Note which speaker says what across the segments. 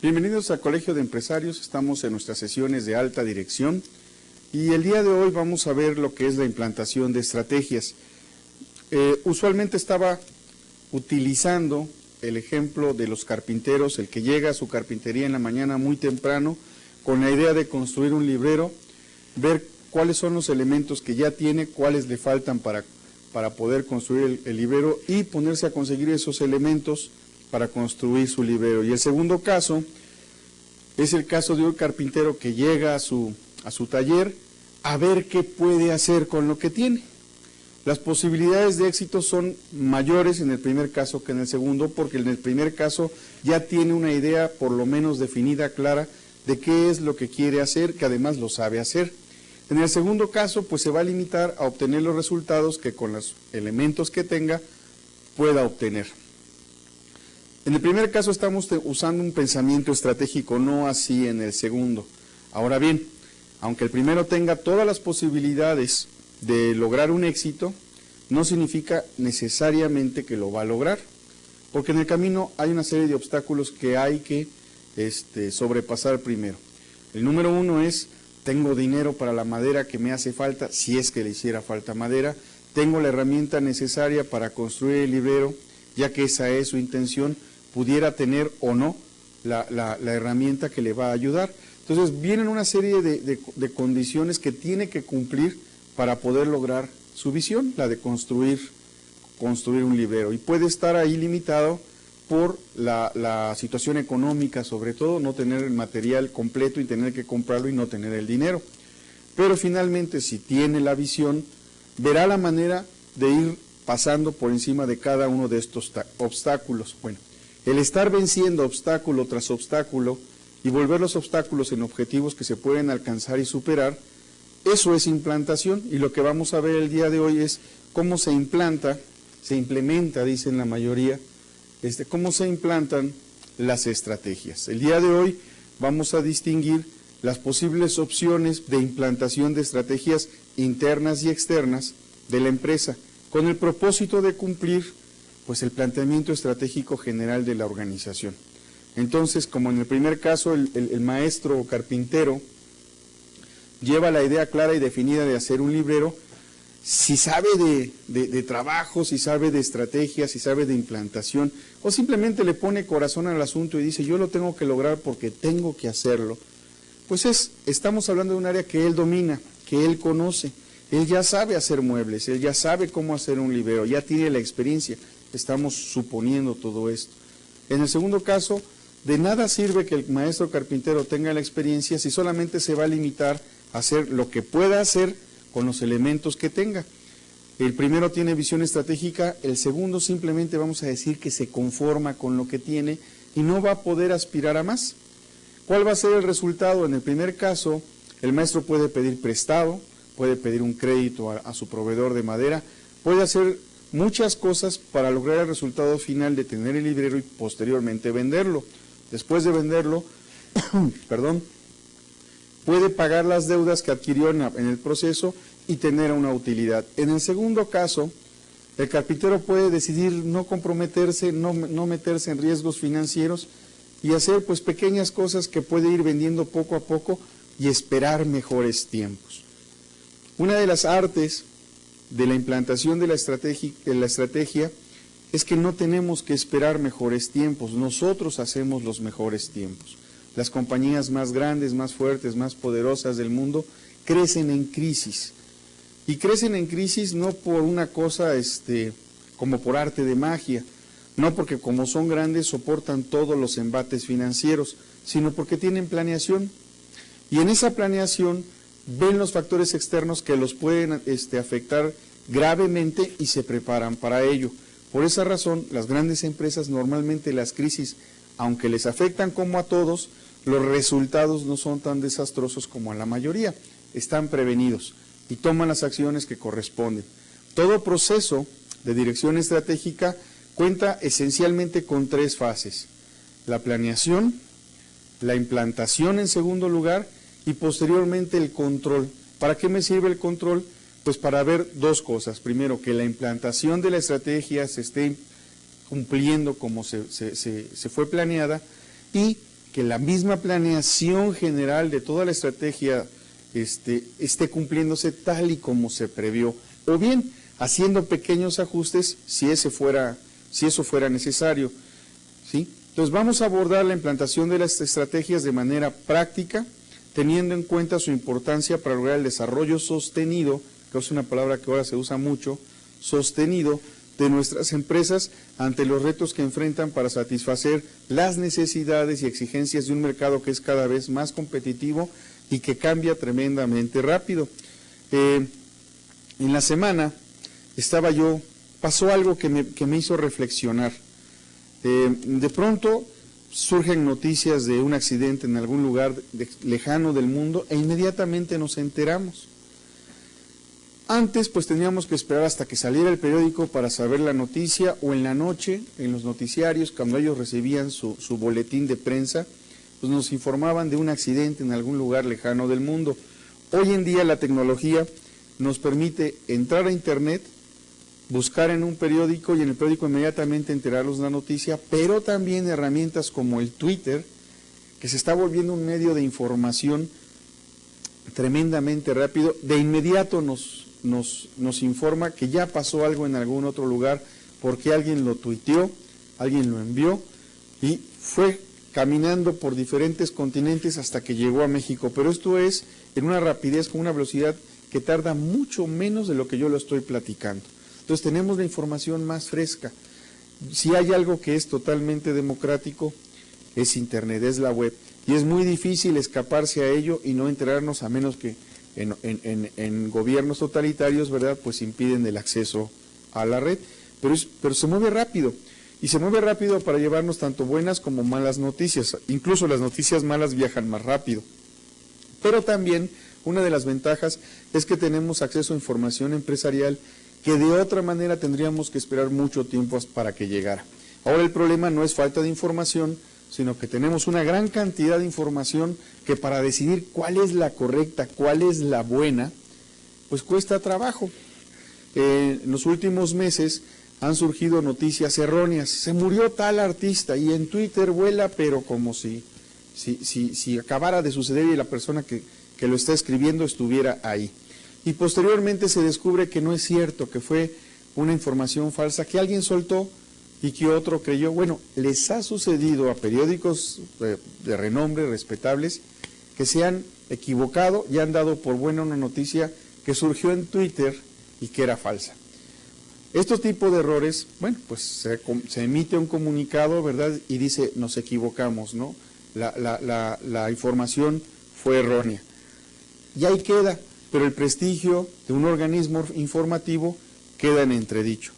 Speaker 1: Bienvenidos al Colegio de Empresarios, estamos en nuestras sesiones de alta dirección y el día de hoy vamos a ver lo que es la implantación de estrategias. Usualmente estaba utilizando el ejemplo de los carpinteros, el que llega a su carpintería en la mañana muy temprano con la idea de construir un librero, ver cuáles son los elementos que ya tiene, cuáles le faltan para poder construir el librero y ponerse a conseguir esos elementos para construir su librero. Y el segundo caso es el caso de un carpintero que llega a su taller a ver qué puede hacer con lo que tiene. Las posibilidades de éxito son mayores en el primer caso que en el segundo, porque en el primer caso ya tiene una idea por lo menos definida, clara, de qué es lo que quiere hacer, que además lo sabe hacer. En el segundo caso, pues se va a limitar a obtener los resultados que con los elementos que tenga pueda obtener. En el primer caso estamos usando un pensamiento estratégico, no así en el segundo. Ahora bien, aunque el primero tenga todas las posibilidades de lograr un éxito, no significa necesariamente que lo va a lograr, porque en el camino hay una serie de obstáculos que hay que sobrepasar primero. El número uno es, tengo dinero para la madera que me hace falta, si es que le hiciera falta madera, tengo la herramienta necesaria para construir el librero, ya que esa es su intención, pudiera tener o no la herramienta que le va a ayudar. Entonces vienen una serie de condiciones que tiene que cumplir para poder lograr su visión, la de construir un librero. Y puede estar ahí limitado por la situación económica, sobre todo, no tener el material completo y tener que comprarlo y no tener el dinero. Pero finalmente, si tiene la visión, verá la manera de ir pasando por encima de cada uno de estos obstáculos. Bueno, el estar venciendo obstáculo tras obstáculo y volver los obstáculos en objetivos que se pueden alcanzar y superar, eso es implantación, y lo que vamos a ver el día de hoy es cómo se implementa, dicen la mayoría, cómo se implantan las estrategias. El día de hoy vamos a distinguir las posibles opciones de implantación de estrategias internas y externas de la empresa, con el propósito de cumplir pues el planteamiento estratégico general de la organización. Entonces, como en el primer caso, el maestro o carpintero lleva la idea clara y definida de hacer un librero, si sabe de trabajo, si sabe de estrategia, si sabe de implantación, o simplemente le pone corazón al asunto y dice, yo lo tengo que lograr porque tengo que hacerlo, pues estamos hablando de un área que él domina, que él conoce, él ya sabe hacer muebles, él ya sabe cómo hacer un librero, ya tiene la experiencia, estamos suponiendo todo esto. En el segundo caso, de nada sirve que el maestro carpintero tenga la experiencia si solamente se va a limitar a hacer lo que pueda hacer con los elementos que tenga. El primero tiene visión estratégica, el segundo simplemente vamos a decir que se conforma con lo que tiene y no va a poder aspirar a más. ¿Cuál va a ser el resultado? En el primer caso, el maestro puede pedir prestado, puede pedir un crédito a su proveedor de madera, puede hacer muchas cosas para lograr el resultado final de tener el librero y posteriormente venderlo. Después de venderlo, puede pagar las deudas que adquirió en el proceso y tener una utilidad. En el segundo caso, el carpintero puede decidir no comprometerse, no meterse en riesgos financieros y hacer pues pequeñas cosas que puede ir vendiendo poco a poco y esperar mejores tiempos. Una de las artes de la implantación de la estrategia es que no tenemos que esperar mejores tiempos, nosotros hacemos los mejores tiempos. Las compañías más grandes, más fuertes, más poderosas del mundo crecen en crisis. Y crecen en crisis no por una cosa como por arte de magia, no porque como son grandes soportan todos los embates financieros, sino porque tienen planeación. Y en esa planeación ven los factores externos que los pueden afectar gravemente y se preparan para ello. Por esa razón, las grandes empresas normalmente las crisis, aunque les afectan como a todos, los resultados no son tan desastrosos como a la mayoría, están prevenidos y toman las acciones que corresponden. Todo proceso de dirección estratégica cuenta esencialmente con tres fases: la planeación, la implantación en segundo lugar y posteriormente el control. ¿Para qué me sirve el control? Pues para ver dos cosas. Primero, que la implantación de la estrategia se esté cumpliendo como se fue planeada y que la misma planeación general de toda la estrategia esté cumpliéndose tal y como se previó, o bien haciendo pequeños ajustes si eso fuera necesario, ¿sí? Entonces vamos a abordar la implantación de las estrategias de manera práctica, teniendo en cuenta su importancia para lograr el desarrollo sostenido, que es una palabra que ahora se usa mucho, sostenido, de nuestras empresas ante los retos que enfrentan para satisfacer las necesidades y exigencias de un mercado que es cada vez más competitivo y que cambia tremendamente rápido. En la semana pasó algo que me hizo reflexionar. De pronto surgen noticias de un accidente en algún lugar lejano del mundo e inmediatamente nos enteramos. Antes pues teníamos que esperar hasta que saliera el periódico para saber la noticia, o en la noche, en los noticiarios, cuando ellos recibían su boletín de prensa, pues nos informaban de un accidente en algún lugar lejano del mundo. Hoy en día la tecnología nos permite entrar a internet, buscar en un periódico y en el periódico inmediatamente enterarnos de la noticia, pero también herramientas como el Twitter, que se está volviendo un medio de información tremendamente rápido, de inmediato nos informa que ya pasó algo en algún otro lugar porque alguien lo tuiteó, alguien lo envió y fue caminando por diferentes continentes hasta que llegó a México. Pero esto es en una rapidez, con una velocidad que tarda mucho menos de lo que yo lo estoy platicando. Entonces tenemos la información más fresca. Si hay algo que es totalmente democrático, es Internet, es la web. Y es muy difícil escaparse a ello y no enterarnos, a menos que en gobiernos totalitarios, ¿verdad?, pues impiden el acceso a la red. Pero se mueve rápido. Y se mueve rápido para llevarnos tanto buenas como malas noticias. Incluso las noticias malas viajan más rápido. Pero también una de las ventajas es que tenemos acceso a información empresarial que de otra manera tendríamos que esperar mucho tiempo para que llegara. Ahora el problema no es falta de información, sino que tenemos una gran cantidad de información que para decidir cuál es la correcta, cuál es la buena, pues cuesta trabajo. En los últimos meses han surgido noticias erróneas. Se murió tal artista y en Twitter vuela, pero como si acabara de suceder y la persona que lo está escribiendo estuviera ahí. Y posteriormente se descubre que no es cierto, que fue una información falsa que alguien soltó y que otro creyó. Bueno, les ha sucedido a periódicos de renombre, respetables, que se han equivocado y han dado por buena una noticia que surgió en Twitter y que era falsa. Estos tipos de errores, bueno, pues se emite un comunicado, ¿verdad?, y dice, nos equivocamos, ¿no? La información fue errónea. Y ahí queda, pero el prestigio de un organismo informativo queda en entredicho.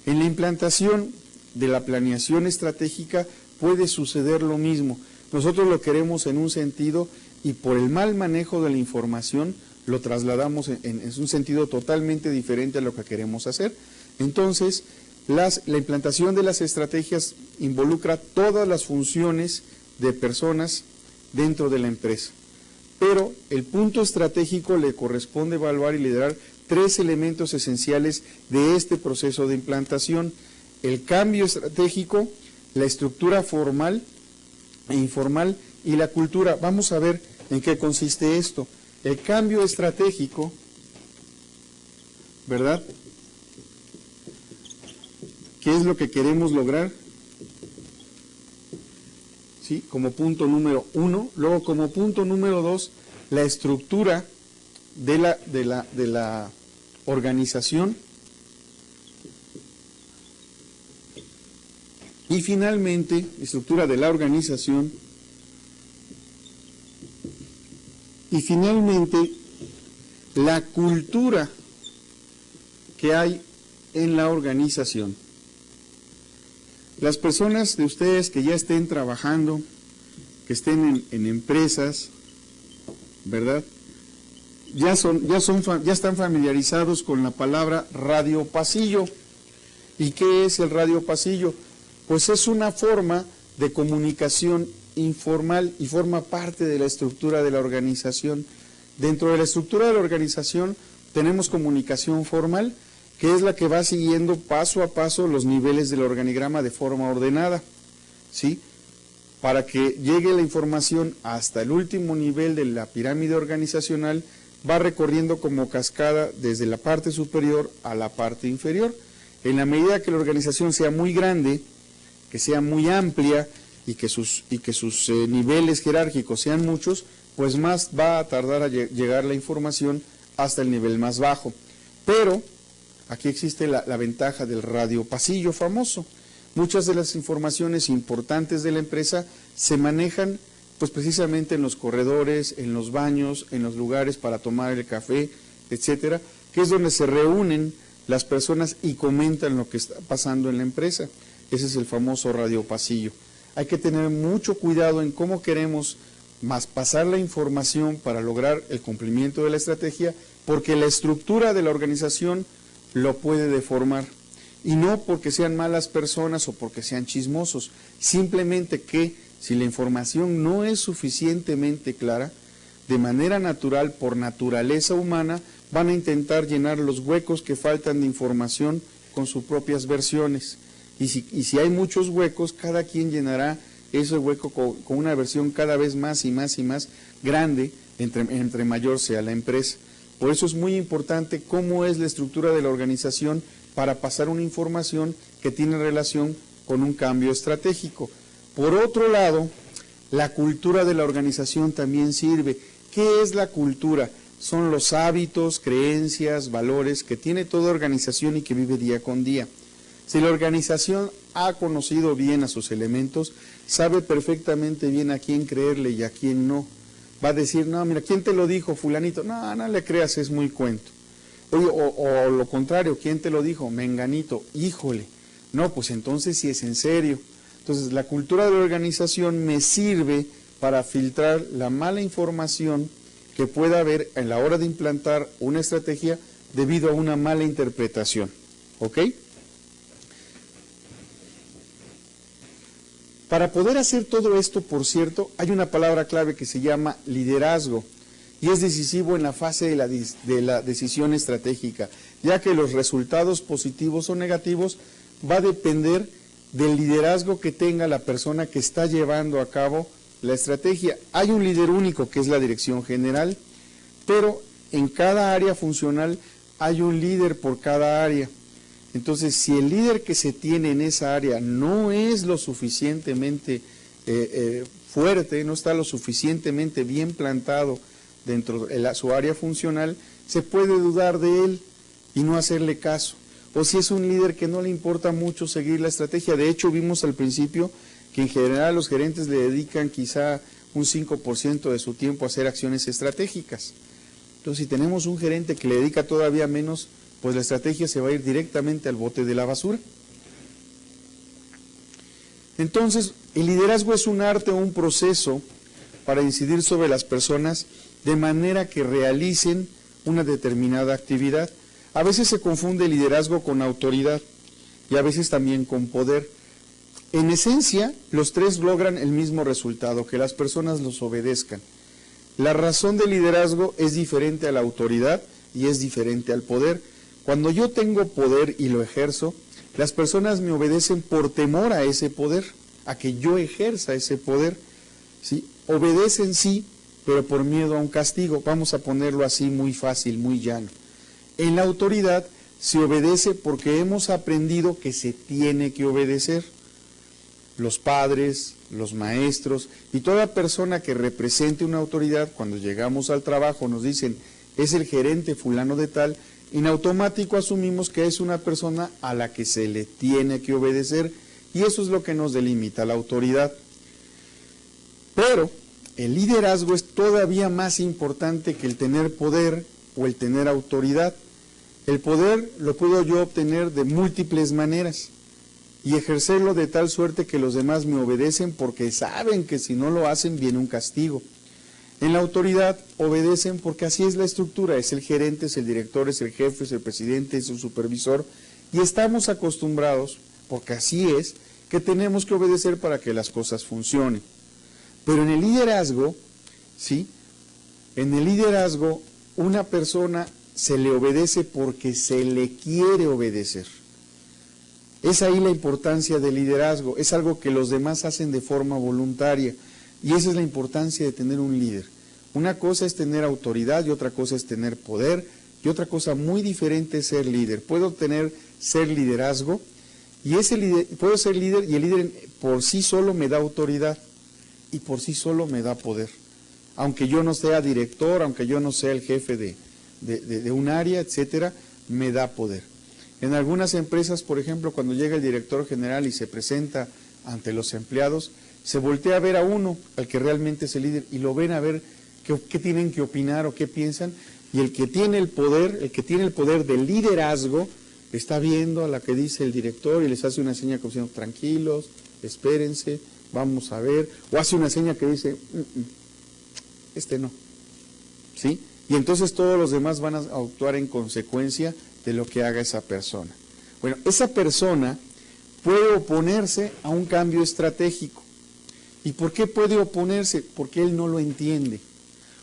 Speaker 1: En la implantación de la planeación estratégica puede suceder lo mismo. Nosotros lo queremos en un sentido y por el mal manejo de la información lo trasladamos en un sentido totalmente diferente a lo que queremos hacer. Entonces, la implantación de las estrategias involucra todas las funciones de personas dentro de la empresa. Pero el punto estratégico le corresponde evaluar y liderar 3 elementos esenciales de este proceso de implantación: el cambio estratégico, la estructura formal e informal y la cultura. Vamos a ver en qué consiste esto. El cambio estratégico, ¿verdad?, ¿qué es lo que queremos lograr? ¿Sí? Como punto número 1. Luego, como punto número 2, la estructura de la organización. Y finalmente, estructura de la organización. Y finalmente, la cultura que hay en la organización. Las personas de ustedes que ya estén trabajando, que estén en empresas, ¿verdad?, ya están familiarizados con la palabra radio pasillo. ¿Y qué es el radio pasillo? Pues es una forma de comunicación informal y forma parte de la estructura de la organización. Dentro de la estructura de la organización tenemos comunicación formal, que es la que va siguiendo paso a paso los niveles del organigrama de forma ordenada, ¿sí? para que llegue la información hasta el último nivel de la pirámide organizacional, va recorriendo como cascada desde la parte superior a la parte inferior. En la medida que la organización sea muy grande, que sea muy amplia y que sus niveles jerárquicos sean muchos, pues más va a tardar a llegar la información hasta el nivel más bajo. Pero aquí existe la ventaja del radiopasillo famoso. Muchas de las informaciones importantes de la empresa se manejan pues precisamente en los corredores, en los baños, en los lugares para tomar el café, etcétera, que es donde se reúnen las personas y comentan lo que está pasando en la empresa. Ese es el famoso radiopasillo. Hay que tener mucho cuidado en cómo queremos más pasar la información para lograr el cumplimiento de la estrategia, porque la estructura de la organización lo puede deformar. Y no porque sean malas personas o porque sean chismosos, simplemente que si la información no es suficientemente clara, de manera natural, por naturaleza humana, van a intentar llenar los huecos que faltan de información con sus propias versiones. Y si hay muchos huecos, cada quien llenará ese hueco con una versión cada vez más y más y más grande, entre mayor sea la empresa. Por eso es muy importante cómo es la estructura de la organización para pasar una información que tiene relación con un cambio estratégico. Por otro lado, la cultura de la organización también sirve. ¿Qué es la cultura? Son los hábitos, creencias, valores que tiene toda organización y que vive día con día. Si la organización ha conocido bien a sus elementos, sabe perfectamente bien a quién creerle y a quién no. Va a decir, no, mira, ¿quién te lo dijo, fulanito? No, no le creas, es muy cuento. Oye, o lo contrario, ¿quién te lo dijo? Menganito, híjole. No, pues entonces sí es en serio. Entonces, la cultura de la organización me sirve para filtrar la mala información que pueda haber en la hora de implantar una estrategia debido a una mala interpretación. ¿Ok? Para poder hacer todo esto, por cierto, hay una palabra clave que se llama liderazgo y es decisivo en la fase de la decisión estratégica, ya que los resultados positivos o negativos va a depender del liderazgo que tenga la persona que está llevando a cabo la estrategia. Hay un líder único que es la dirección general, pero en cada área funcional hay un líder por cada área. Entonces, si el líder que se tiene en esa área no es lo suficientemente fuerte, no está lo suficientemente bien plantado dentro de su área funcional, se puede dudar de él y no hacerle caso. O si es un líder que no le importa mucho seguir la estrategia. De hecho, vimos al principio que en general los gerentes le dedican quizá un 5% de su tiempo a hacer acciones estratégicas. Entonces, si tenemos un gerente que le dedica todavía menos, pues la estrategia se va a ir directamente al bote de la basura. Entonces, el liderazgo es un arte o un proceso para incidir sobre las personas de manera que realicen una determinada actividad. A veces se confunde liderazgo con autoridad y a veces también con poder. En esencia, los tres logran el mismo resultado, que las personas los obedezcan. La razón del liderazgo es diferente a la autoridad y es diferente al poder. Cuando yo tengo poder y lo ejerzo, las personas me obedecen por temor a ese poder, a que yo ejerza ese poder. ¿Sí? Obedecen sí, pero por miedo a un castigo. Vamos a ponerlo así muy fácil, muy llano. En la autoridad se obedece porque hemos aprendido que se tiene que obedecer. Los padres, los maestros y toda persona que represente una autoridad, cuando llegamos al trabajo nos dicen, es el gerente fulano de tal, en automático asumimos que es una persona a la que se le tiene que obedecer y eso es lo que nos delimita la autoridad. Pero el liderazgo es todavía más importante que el tener poder o el tener autoridad. El poder lo puedo yo obtener de múltiples maneras y ejercerlo de tal suerte que los demás me obedecen porque saben que si no lo hacen viene un castigo. En la autoridad obedecen porque así es la estructura, es el gerente, es el director, es el jefe, es el presidente, es el supervisor y estamos acostumbrados, porque así es, que tenemos que obedecer para que las cosas funcionen. Pero en el liderazgo, ¿sí? En el liderazgo una persona se le obedece porque se le quiere obedecer. Es ahí la importancia del liderazgo, es algo que los demás hacen de forma voluntaria, y esa es la importancia de tener un líder. Una cosa es tener autoridad y otra cosa es tener poder, y otra cosa muy diferente es ser líder. Puedo ser liderazgo, y puedo ser líder, y el líder por sí solo me da autoridad, y por sí solo me da poder. Aunque yo no sea director, aunque yo no sea el jefe de un área, etcétera, me da poder. En algunas empresas, por ejemplo, cuando llega el director general y se presenta ante los empleados, se voltea a ver a uno, al que realmente es el líder, y lo ven a ver qué tienen que opinar o qué piensan, y el que tiene el poder del liderazgo, está viendo a la que dice el director y les hace una seña como diciendo, tranquilos, espérense, vamos a ver, o hace una seña que dice, no, ¿sí? Y entonces todos los demás van a actuar en consecuencia de lo que haga esa persona. Bueno, esa persona puede oponerse a un cambio estratégico. ¿Y por qué puede oponerse? Porque él no lo entiende.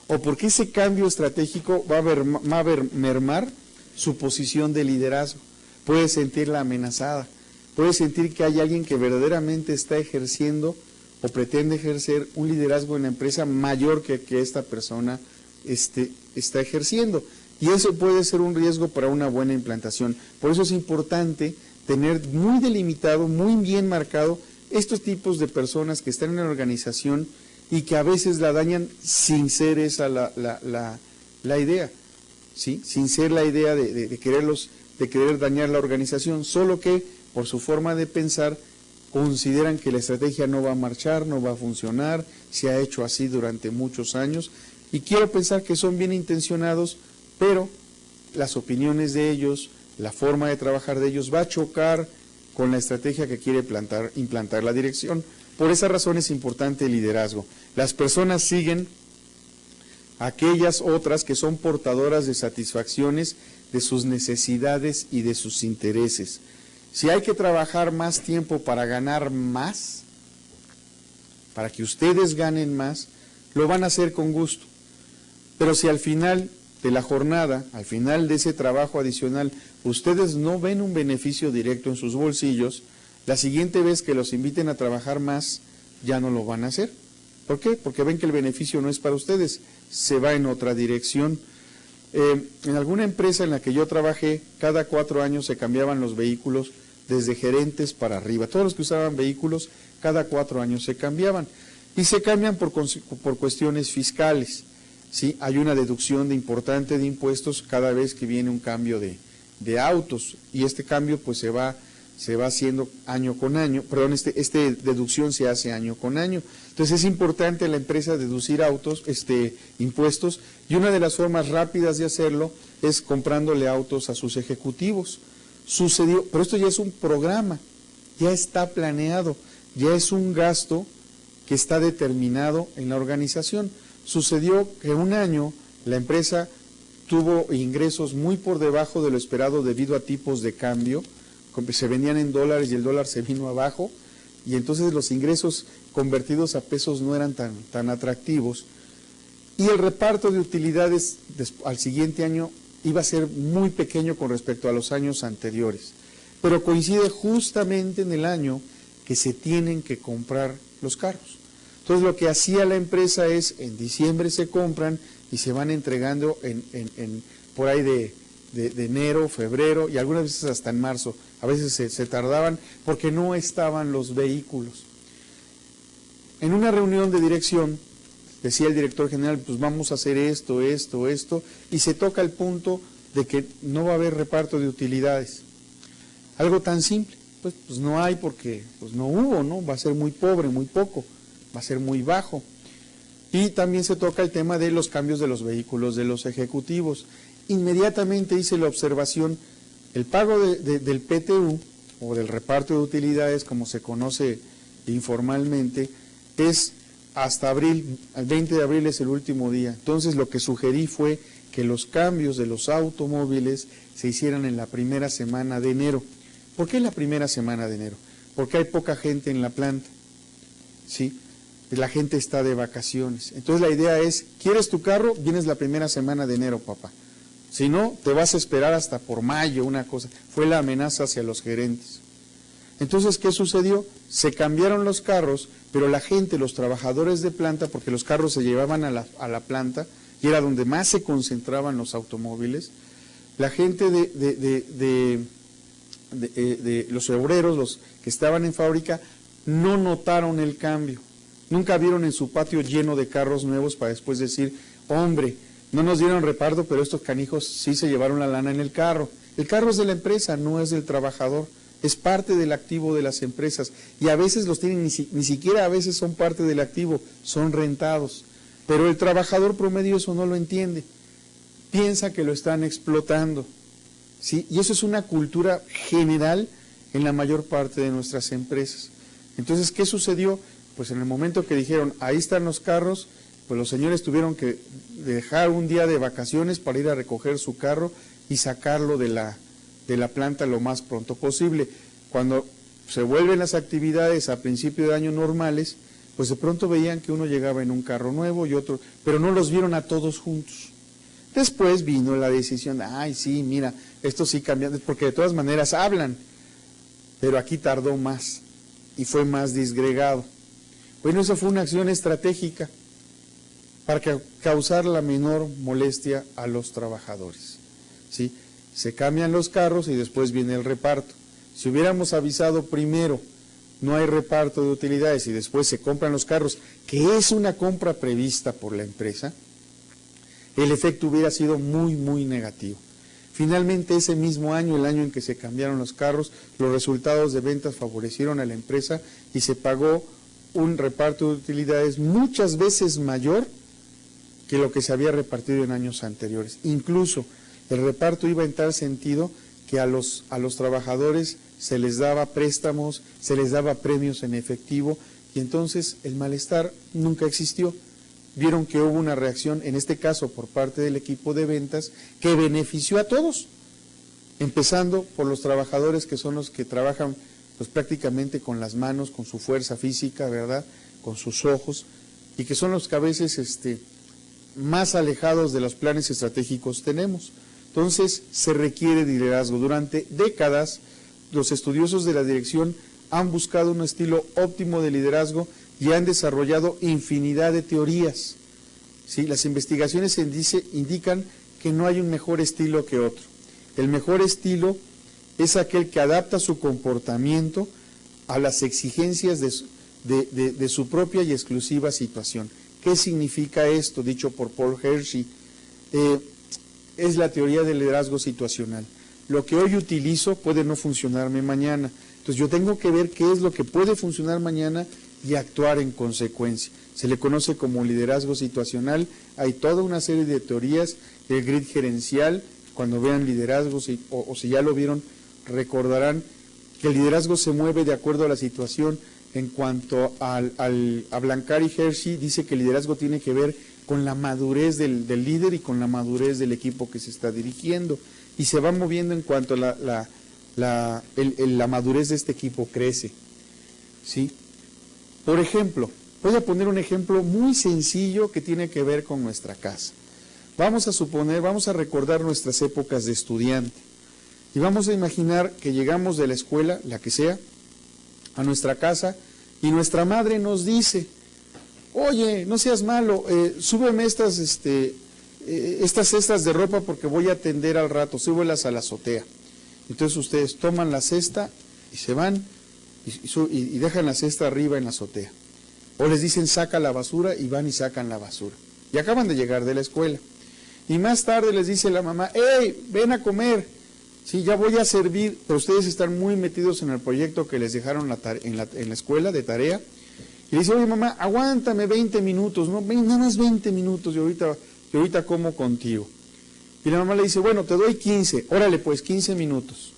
Speaker 1: O porque ese cambio estratégico va a mermar su posición de liderazgo. Puede sentirla amenazada. Puede sentir que hay alguien que verdaderamente está ejerciendo o pretende ejercer un liderazgo en la empresa mayor que esta persona está ejerciendo. Y eso puede ser un riesgo para una buena implantación. Por eso es importante tener muy delimitado, muy bien marcado estos tipos de personas que están en la organización y que a veces la dañan sin ser esa la idea, ¿sí? Sin ser la idea de querer dañar la organización, solo que por su forma de pensar consideran que la estrategia no va a marchar, no va a funcionar, se ha hecho así durante muchos años, y quiero pensar que son bien intencionados, pero las opiniones de ellos, la forma de trabajar de ellos va a chocar con la estrategia que quiere implantar la dirección. Por esa razón es importante el liderazgo. Las personas siguen aquellas otras que son portadoras de satisfacciones de sus necesidades y de sus intereses. Si hay que trabajar más tiempo para ganar más, para que ustedes ganen más, lo van a hacer con gusto. Pero si al final de la jornada, al final de ese trabajo adicional, ustedes no ven un beneficio directo en sus bolsillos, la siguiente vez que los inviten a trabajar más, ya no lo van a hacer. ¿Por qué? Porque ven que el beneficio no es para ustedes, se va en otra dirección. En alguna empresa en la que yo trabajé, cada 4 años se cambiaban los vehículos desde gerentes para arriba. Todos los que usaban vehículos, cada 4 años se cambiaban. Y se cambian por cuestiones fiscales. ¿Sí? Hay una deducción importante de impuestos cada vez que viene un cambio de autos. Y este cambio pues se va haciendo año con año. Perdón, esta deducción se hace año con año. Entonces es importante en la empresa deducir impuestos, y una de las formas rápidas de hacerlo es comprándole autos a sus ejecutivos. Sucedió, pero esto ya es un programa, ya está planeado, ya es un gasto que está determinado en la organización. Sucedió que un año la empresa tuvo ingresos muy por debajo de lo esperado debido a tipos de cambio, se vendían en dólares y el dólar se vino abajo, y entonces los ingresos convertidos a pesos no eran tan atractivos, y el reparto de utilidades al siguiente año iba a ser muy pequeño con respecto a los años anteriores, pero coincide justamente en el año que se tienen que comprar los carros. Entonces lo que hacía la empresa es, en diciembre se compran y se van entregando por ahí de enero, febrero y algunas veces hasta en marzo. A veces se tardaban porque no estaban los vehículos. En una reunión de dirección, decía el director general, pues vamos a hacer esto, y se toca el punto de que no va a haber reparto de utilidades. Algo tan simple, pues no hay porque pues no hubo, ¿no? Va a ser muy pobre, muy poco, va a ser muy bajo. Y también se toca el tema de los cambios de los vehículos de los ejecutivos. Inmediatamente hice la observación, el pago del PTU, o del reparto de utilidades, como se conoce informalmente, es hasta abril, el 20 de abril es el último día. Entonces lo que sugerí fue que los cambios de los automóviles se hicieran en la primera semana de enero. ¿Por qué la primera semana de enero? Porque hay poca gente en la planta, ¿sí? La gente está de vacaciones. Entonces la idea es, ¿quieres tu carro? Vienes la primera semana de enero, papá. Si no, te vas a esperar hasta por mayo, una cosa. Fue la amenaza hacia los gerentes. Entonces, ¿qué sucedió? Se cambiaron los carros, pero la gente, los trabajadores de planta, porque los carros se llevaban a la planta, y era donde más se concentraban los automóviles, la gente de los obreros, los que estaban en fábrica, no notaron el cambio. Nunca vieron en su patio lleno de carros nuevos para después decir, hombre, no nos dieron reparto, pero estos canijos sí se llevaron la lana en el carro. El carro es de la empresa, no es del trabajador, es parte del activo de las empresas, y a veces los tienen, ni siquiera a veces son parte del activo, son rentados, pero el trabajador promedio eso no lo entiende, piensa que lo están explotando, ¿sí? Y eso es una cultura general en la mayor parte de nuestras empresas. Entonces, ¿qué sucedió? Pues en el momento que dijeron, ahí están los carros, pues los señores tuvieron que dejar un día de vacaciones para ir a recoger su carro y sacarlo de la planta lo más pronto posible. Cuando se vuelven las actividades a principio de año normales, pues de pronto veían que uno llegaba en un carro nuevo y otro, pero no los vieron a todos juntos. Después vino la decisión, ay sí, mira, esto sí cambian, porque de todas maneras hablan, pero aquí tardó más y fue más disgregado. Bueno, eso fue una acción estratégica para causar la menor molestia a los trabajadores, ¿sí? Se cambian los carros y después viene el reparto. Si hubiéramos avisado primero, no hay reparto de utilidades, y después se compran los carros, que es una compra prevista por la empresa, el efecto hubiera sido muy, muy negativo. Finalmente, ese mismo año, el año en que se cambiaron los carros, los resultados de ventas favorecieron a la empresa y se pagó un reparto de utilidades muchas veces mayor que lo que se había repartido en años anteriores. Incluso el reparto iba en tal sentido que a los trabajadores se les daba préstamos, se les daba premios en efectivo, y entonces el malestar nunca existió. Vieron que hubo una reacción, en este caso por parte del equipo de ventas, que benefició a todos, empezando por los trabajadores, que son los que trabajan pues prácticamente con las manos, con su fuerza física, ¿verdad?, con sus ojos, y que son los que a veces más alejados de los planes estratégicos tenemos. Entonces, se requiere liderazgo. Durante décadas, los estudiosos de la dirección han buscado un estilo óptimo de liderazgo y han desarrollado infinidad de teorías, ¿sí? Las investigaciones indican que no hay un mejor estilo que otro. El mejor estilo es aquel que adapta su comportamiento a las exigencias de su propia y exclusiva situación. ¿Qué significa esto? Dicho por Paul Hershey, es la teoría del liderazgo situacional. Lo que hoy utilizo puede no funcionarme mañana. Entonces yo tengo que ver qué es lo que puede funcionar mañana y actuar en consecuencia. Se le conoce como liderazgo situacional. Hay toda una serie de teorías, el grid gerencial. Cuando vean liderazgos o si ya lo vieron, recordarán que el liderazgo se mueve de acuerdo a la situación. En cuanto a Blancar y Hershey, dice que el liderazgo tiene que ver con la madurez del líder y con la madurez del equipo que se está dirigiendo, y se va moviendo en cuanto a la madurez de este equipo crece, ¿sí? Por ejemplo, voy a poner un ejemplo muy sencillo que tiene que ver con nuestra casa. Vamos a recordar nuestras épocas de estudiante, y vamos a imaginar que llegamos de la escuela, la que sea, a nuestra casa, y nuestra madre nos dice, oye, no seas malo, súbeme estas cestas de ropa porque voy a atender al rato, súbelas a la azotea. Entonces ustedes toman la cesta y se van y dejan la cesta arriba en la azotea. O les dicen, saca la basura, y van y sacan la basura. Y acaban de llegar de la escuela. Y más tarde les dice la mamá, hey, ven a comer. Sí, ya voy a servir, pero ustedes están muy metidos en el proyecto que les dejaron en la escuela de tarea. Y le dice, oye mamá, aguántame 20 minutos, no, nada más 20 minutos, y ahorita como contigo. Y la mamá le dice, bueno, te doy 15, órale pues, 15 minutos.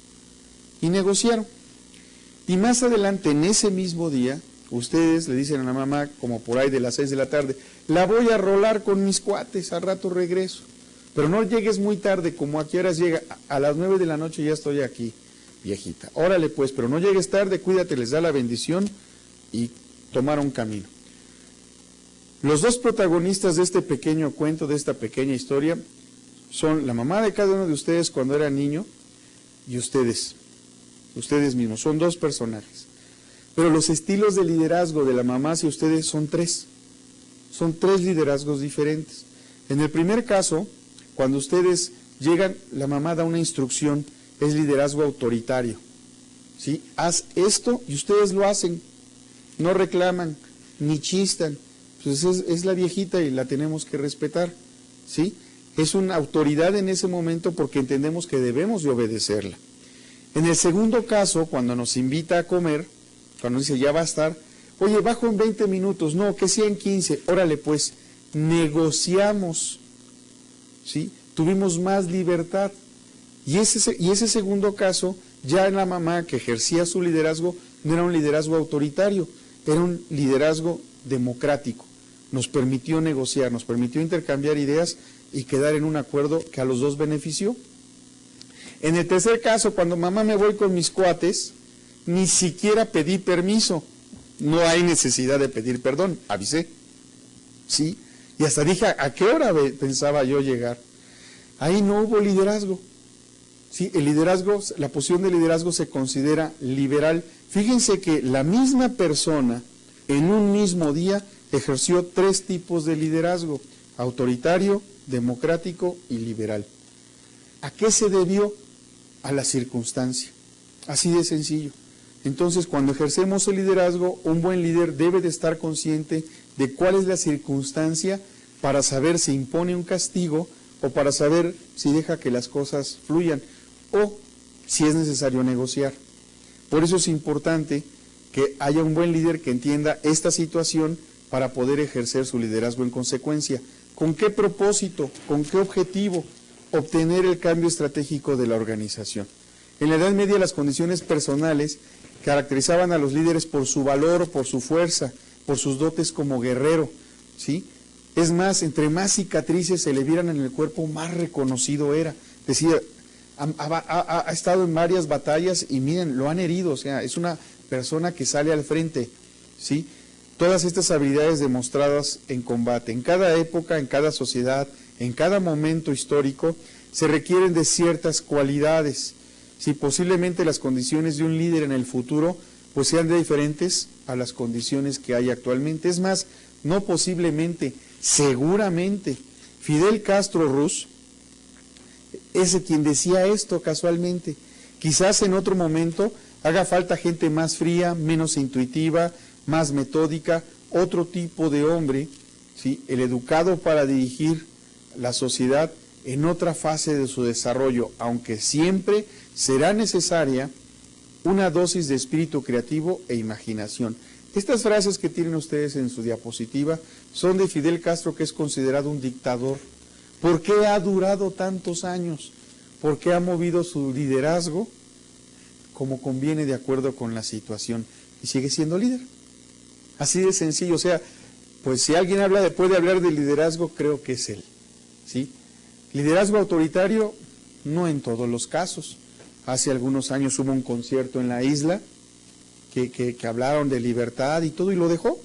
Speaker 1: Y negociaron. Y más adelante, en ese mismo día, ustedes le dicen a la mamá, como por ahí de las 6 de la tarde, la voy a rolar con mis cuates, al rato regreso. Pero no llegues muy tarde, como a qué horas llega, a las 9 de la noche ya estoy aquí, viejita. Órale pues, pero no llegues tarde, cuídate, les da la bendición y tomaron camino. Los dos protagonistas de este pequeño cuento, de esta pequeña historia, son la mamá de cada uno de ustedes cuando era niño y ustedes. ustedes mismos, son 2 personajes. Pero los estilos de liderazgo de la mamá hacia ustedes son 3. Son 3 liderazgos diferentes. En el primer caso, cuando ustedes llegan, la mamá da una instrucción, es liderazgo autoritario. ¿Sí? Haz esto y ustedes lo hacen, no reclaman, ni chistan. Pues es la viejita y la tenemos que respetar. ¿Sí? Es una autoridad en ese momento porque entendemos que debemos de obedecerla. En el segundo caso, cuando nos invita a comer, cuando dice ya va a estar, oye, bajo en 20 minutos, no, que sea en 15, órale pues, negociamos, ¿sí? Tuvimos más libertad. Y ese segundo caso, ya en la mamá que ejercía su liderazgo, no era un liderazgo autoritario, era un liderazgo democrático. Nos permitió negociar, nos permitió intercambiar ideas y quedar en un acuerdo que a los 2 benefició. En el tercer caso, cuando mamá me voy con mis cuates, ni siquiera pedí permiso. No hay necesidad de pedir perdón, avisé. ¿Sí? Y hasta dije, ¿a qué hora pensaba yo llegar? Ahí no hubo liderazgo. ¿Sí? El liderazgo, la posición de liderazgo se considera liberal. Fíjense que la misma persona en un mismo día ejerció 3 tipos de liderazgo: autoritario, democrático y liberal. ¿A qué se debió? A la circunstancia. Así de sencillo. Entonces, cuando ejercemos el liderazgo, un buen líder debe de estar consciente de cuál es la circunstancia para saber si impone un castigo o para saber si deja que las cosas fluyan o si es necesario negociar. Por eso es importante que haya un buen líder que entienda esta situación para poder ejercer su liderazgo en consecuencia. ¿Con qué propósito? ¿Con qué objetivo? Obtener el cambio estratégico de la organización. En la Edad Media las condiciones personales caracterizaban a los líderes por su valor, por su fuerza, por sus dotes como guerrero, ¿sí? Es más, entre más cicatrices se le vieran en el cuerpo, más reconocido era. Decía, ha estado en varias batallas y miren, lo han herido, o sea, es una persona que sale al frente, ¿sí? Todas estas habilidades demostradas en combate, en cada época, en cada sociedad, en cada momento histórico, se requieren de ciertas cualidades. Si posiblemente las condiciones de un líder en el futuro pues sean diferentes a las condiciones que hay actualmente. Es más, no posiblemente, seguramente. Fidel Castro Ruz es quien decía esto casualmente. Quizás en otro momento haga falta gente más fría, menos intuitiva, más metódica, otro tipo de hombre, ¿sí? El educado para dirigir la sociedad en otra fase de su desarrollo, aunque siempre será necesaria una dosis de espíritu creativo e imaginación. Estas frases que tienen ustedes en su diapositiva son de Fidel Castro, que es considerado un dictador. ¿Por qué ha durado tantos años? Porque ha movido su liderazgo como conviene de acuerdo con la situación y sigue siendo líder. Así de sencillo, o sea, pues si alguien puede hablar de liderazgo, creo que es él, ¿sí? Liderazgo autoritario, no en todos los casos. Hace algunos años hubo un concierto en la isla que hablaron de libertad y todo y lo dejó,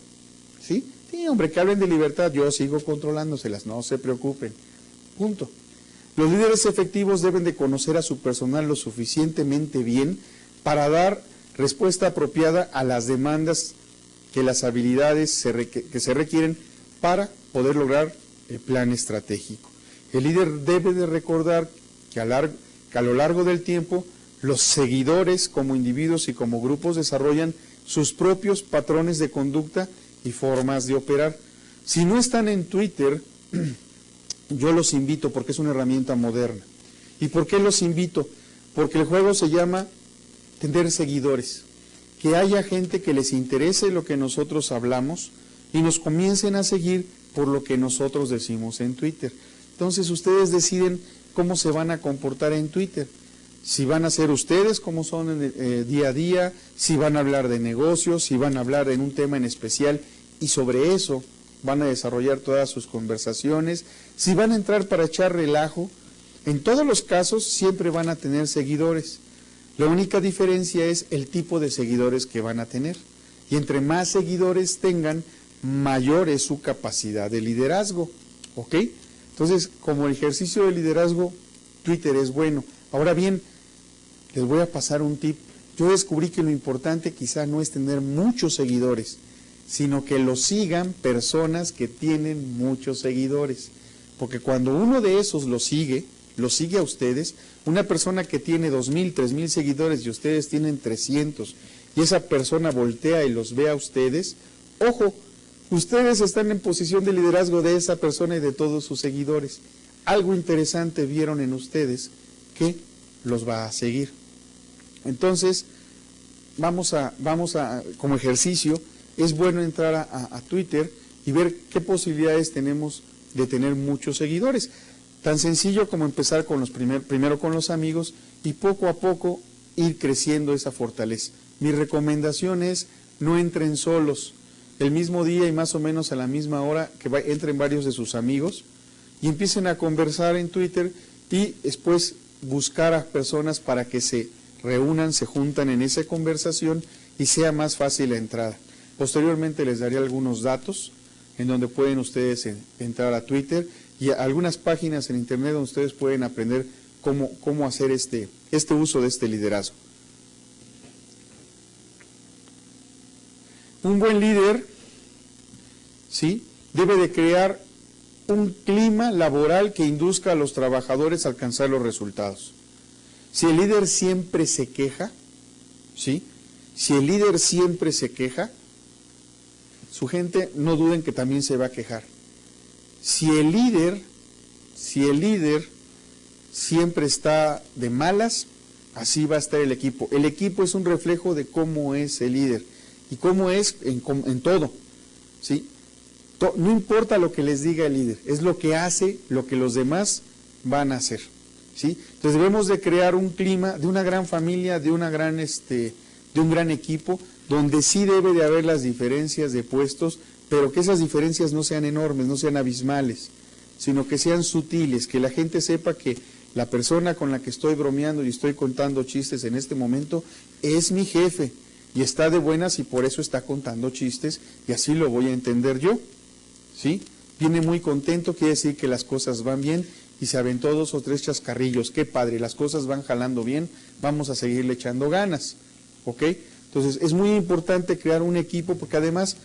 Speaker 1: ¿sí? Sí, hombre, que hablen de libertad, yo sigo controlándoselas, no se preocupen, punto. Los líderes efectivos deben de conocer a su personal lo suficientemente bien para dar respuesta apropiada a las demandas que las habilidades que se requieren para poder lograr el plan estratégico. El líder debe de recordar que a lo largo del tiempo los seguidores como individuos y como grupos desarrollan sus propios patrones de conducta y formas de operar. Si no están en Twitter, yo los invito porque es una herramienta moderna. ¿Y por qué los invito? Porque el juego se llama tener seguidores. Que haya gente que les interese lo que nosotros hablamos y nos comiencen a seguir por lo que nosotros decimos en Twitter. Entonces ustedes deciden cómo se van a comportar en Twitter. Si van a ser ustedes como son en el día a día, si van a hablar de negocios, si van a hablar en un tema en especial y sobre eso van a desarrollar todas sus conversaciones, si van a entrar para echar relajo, en todos los casos siempre van a tener seguidores. La única diferencia es el tipo de seguidores que van a tener. Y entre más seguidores tengan, mayor es su capacidad de liderazgo. ¿Ok? Entonces, como ejercicio de liderazgo, Twitter es bueno. Ahora bien, les voy a pasar un tip yo descubrí que lo importante quizá no es tener muchos seguidores, sino que lo sigan personas que tienen muchos seguidores. Porque cuando uno de esos lo sigue a ustedes, una persona que tiene 2,000, 3,000 seguidores y ustedes tienen 300, y esa persona voltea y los ve a ustedes, ojo, ustedes están en posición de liderazgo de esa persona y de todos sus seguidores. Algo interesante vieron en ustedes que los va a seguir. Entonces, vamos a como ejercicio, es bueno entrar a Twitter y ver qué posibilidades tenemos de tener muchos seguidores. Tan sencillo como empezar con los primero con los amigos y poco a poco ir creciendo esa fortaleza. Mi recomendación es no entren solos. El mismo día y más o menos a la misma hora que entren varios de sus amigos y empiecen a conversar en Twitter y después buscar a personas para que se reúnan, se juntan en esa conversación y sea más fácil la entrada. Posteriormente les daré algunos datos en donde pueden ustedes entrar a Twitter y a algunas páginas en internet donde ustedes pueden aprender cómo hacer este uso de este liderazgo. Un buen líder, ¿sí?, debe de crear un clima laboral que induzca a los trabajadores a alcanzar los resultados. Si el líder siempre se queja, ¿sí?, si el líder siempre se queja, su gente no duden que también se va a quejar. Si el líder siempre está de malas, así va a estar el equipo. El equipo es un reflejo de cómo es el líder y cómo es en todo, ¿sí? No importa lo que les diga el líder, es lo que hace, lo que los demás van a hacer, ¿sí? Entonces debemos de crear un clima de una gran familia, de un gran equipo, donde sí debe de haber las diferencias de puestos, pero que esas diferencias no sean enormes, no sean abismales, sino que sean sutiles, que la gente sepa que la persona con la que estoy bromeando y estoy contando chistes en este momento es mi jefe y está de buenas y por eso está contando chistes y así lo voy a entender yo, ¿sí? Viene muy contento, quiere decir que las cosas van bien y se aventó 2 o 3 chascarrillos, qué padre, las cosas van jalando bien, vamos a seguirle echando ganas, ¿ok? Entonces es muy importante crear un equipo porque además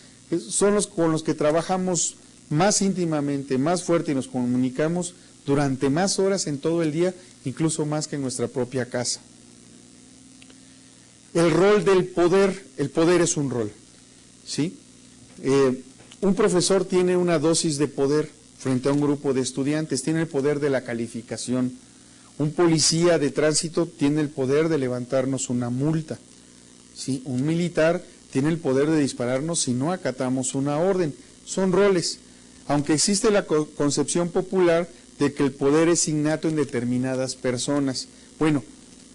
Speaker 1: son los con los que trabajamos más íntimamente, más fuerte y nos comunicamos durante más horas en todo el día, incluso más que en nuestra propia casa. El rol del poder, el poder es un rol, ¿sí? Un profesor tiene una dosis de poder frente a un grupo de estudiantes, tiene el poder de la calificación. Un policía de tránsito tiene el poder de levantarnos una multa, ¿sí? Un militar tiene el poder de dispararnos si no acatamos una orden. Son roles, aunque existe la concepción popular de que el poder es innato en determinadas personas. Bueno,